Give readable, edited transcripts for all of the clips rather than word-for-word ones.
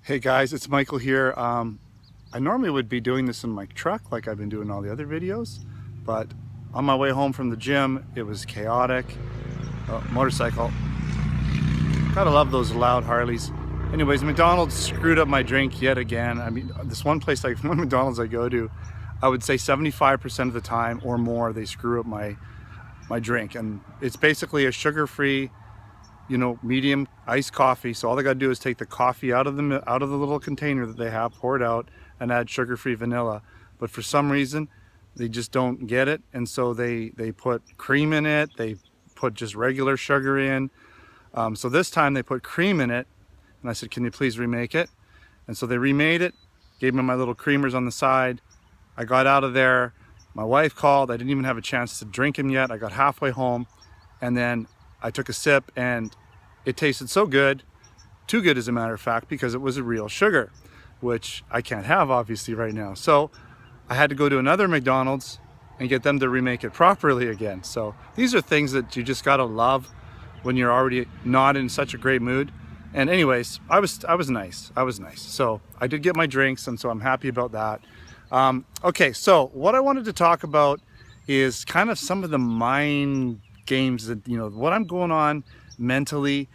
Hey guys, it's Michael here. I normally would be doing this in my truck like I've been doing all the other videos, but on my way home from the gym, it was chaotic. Motorcycle. Gotta love those loud Harleys. Anyways, McDonald's screwed up my drink yet again. I mean, this one place, like one McDonald's I go to, I would say 75% of the time or more, they screw up my drink. And it's basically a sugar-free, medium iced coffee. So all they gotta do is take the coffee out of the little container that they have, pour it out, and add sugar-free vanilla. But for some reason, they just don't get it, and so they put cream in it. They put just regular sugar in. So this time they put cream in it, and I said, "Can you please remake it?" And so they remade it, gave me my little creamers on the side. I got out of there. My wife called. I didn't even have a chance to drink them yet. I got halfway home, and then I took a sip, and it tasted so good, too good as a matter of fact, because it was a real sugar, which I can't have obviously right now. So I had to go to another McDonald's and get them to remake it properly again. So these are things that you just gotta love when you're already not in such a great mood. And anyways, I was nice. So I did get my drinks, and so I'm happy about that. Okay, so what I wanted to talk about is kind of some of the mind games that, what I'm going on mentally,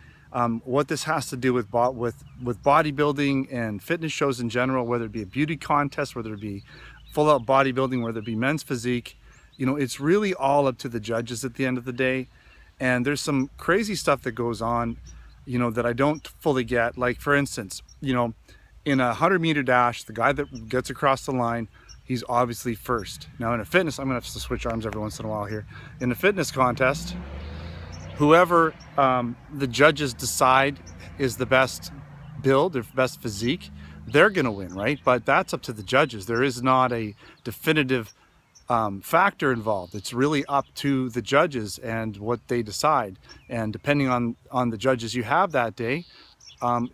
what this has to do with bodybuilding and fitness shows in general, whether it be a beauty contest, whether it be full out bodybuilding, whether it be men's physique. It's really all up to the judges at the end of the day. And there's some crazy stuff that goes on, that I don't fully get. Like for instance, in a 100-meter dash, the guy that gets across the line, he's obviously first. Now in a fitness, I'm gonna have to switch arms every once in a while here. In a fitness contest, whoever the judges decide is the best build or best physique, they're gonna win, right? But that's up to the judges. There is not a definitive factor involved. It's really up to the judges and what they decide. And depending on the judges you have that day,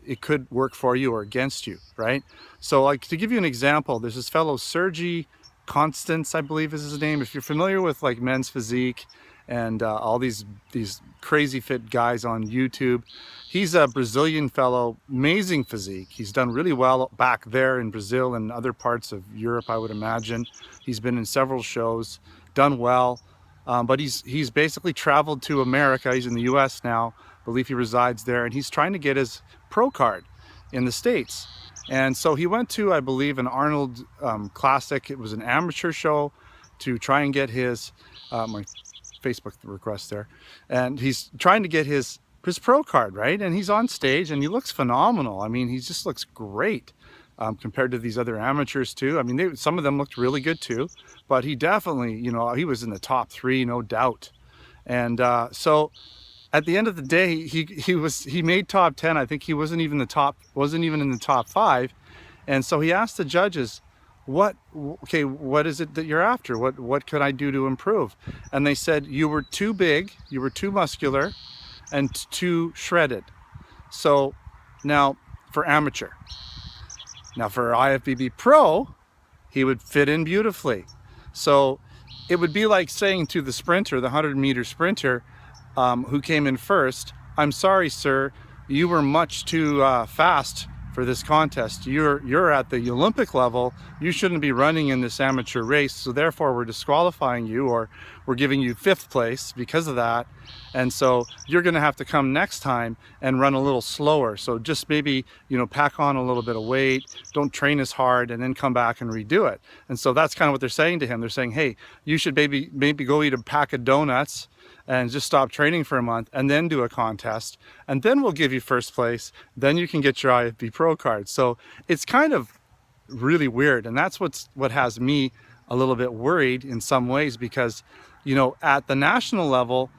it could work for you or against you, right? So like to give you an example, there's this fellow Sergi Constance, I believe is his name. If you're familiar with like men's physique and all these crazy fit guys on YouTube, he's a Brazilian fellow, amazing physique. He's done really well back there in Brazil and other parts of Europe, I would imagine. He's been in several shows, done well, but he's basically traveled to America. He's in the US now, I believe he resides there, and he's trying to get his pro card in the States. And so he went to, I believe, an Arnold Classic. It was an amateur show to try and get his, my Facebook request there, and he's trying to get his pro card, right? And he's on stage and he looks phenomenal. I mean, he just looks great compared to these other amateurs too. I mean, some of them looked really good too, but he definitely, he was in the top 3, no doubt. And so at the end of the day, he made top 10. I think he wasn't even in the top 5. And so he asked the judges, what is it that you're after? What could I do to improve? And they said, you were too big, you were too muscular, and too shredded. So now for amateur. Now for IFBB Pro, he would fit in beautifully. So it would be like saying to the sprinter, the 100-meter sprinter, who came in first, "I'm sorry, sir, you were much too fast for this contest. You're at the Olympic level. You shouldn't be running in this amateur race. So therefore, we're disqualifying you, or we're giving you 5th place because of that. And so you're going to have to come next time and run a little slower. So just maybe pack on a little bit of weight. Don't train as hard, and then come back and redo it." And so that's kind of what they're saying to him. They're saying, "Hey, you should maybe go eat a pack of donuts and just stop training for a month, and then do a contest, and then we'll give you 1st place. Then you can get your IFB Pro card." So it's kind of really weird, and that's what has me a little bit worried in some ways, because at the national level,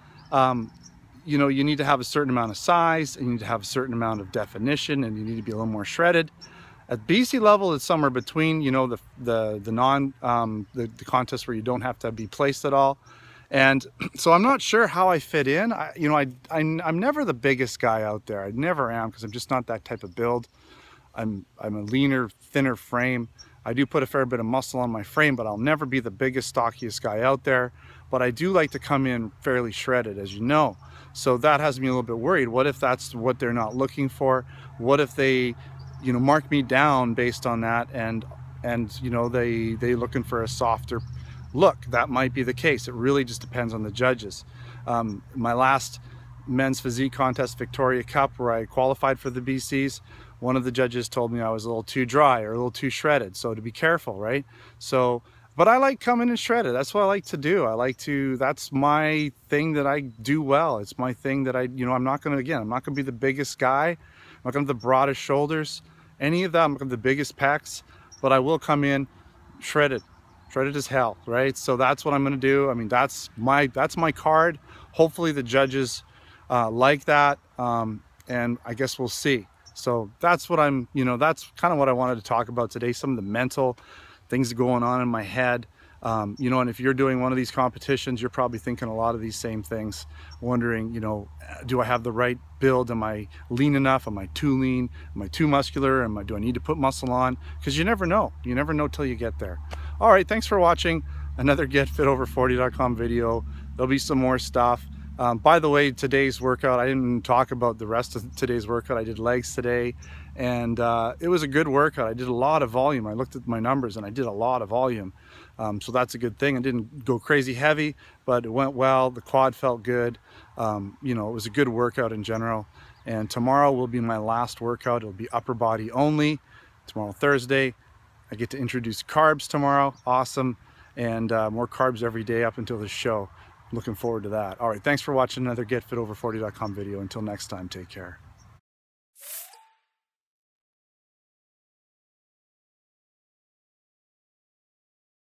you need to have a certain amount of size, and you need to have a certain amount of definition, and you need to be a little more shredded. At BC level, it's somewhere between the contest where you don't have to be placed at all. And so I'm not sure how I fit in. I'm never the biggest guy out there. I never am, because I'm just not that type of build. I'm a leaner, thinner frame. I do put a fair bit of muscle on my frame, but I'll never be the biggest, stockiest guy out there. But I do like to come in fairly shredded, as you know. So that has me a little bit worried. What if that's what they're not looking for? What if they you know, mark me down based on that, and you know, they looking for a softer look. That might be the case. It really just depends on the judges. My last men's physique contest, Victoria Cup, where I qualified for the BCs, one of the judges told me I was a little too dry or a little too shredded, so to be careful, right? So, but I like coming in shredded. That's what I like to do. That's my thing that I do well. It's my thing that you know, I'm not gonna be the biggest guy. I'm not gonna have the broadest shoulders, any of that. I'm not gonna have the biggest pecs, but I will come in shredded as hell, right? So that's what I'm gonna do. I mean, that's my card. Hopefully the judges like that, and I guess we'll see. So that's what you know, that's kind of what I wanted to talk about today, some of the mental things going on in my head. You know, and if you're doing one of these competitions, you're probably thinking a lot of these same things, wondering, you know, do I have the right build? Am I lean enough? Am I too lean? Am I too muscular? Do I need to put muscle on? Because you never know. You never know till you get there. All right, thanks for watching another getfitover40.com video. There'll be some more stuff. By the way, today's workout, I didn't talk about the rest of today's workout. I did legs today, and it was a good workout. I did a lot of volume. I looked at my numbers and I did a lot of volume. So that's a good thing. I didn't go crazy heavy, but it went well. The quad felt good. You know, it was a good workout in general. And tomorrow will be my last workout. It'll be upper body only. Tomorrow, Thursday, I get to introduce carbs tomorrow. Awesome. And more carbs every day up until the show. Looking forward to that. All right, thanks for watching another getfitover40.com video. Until next time, take care.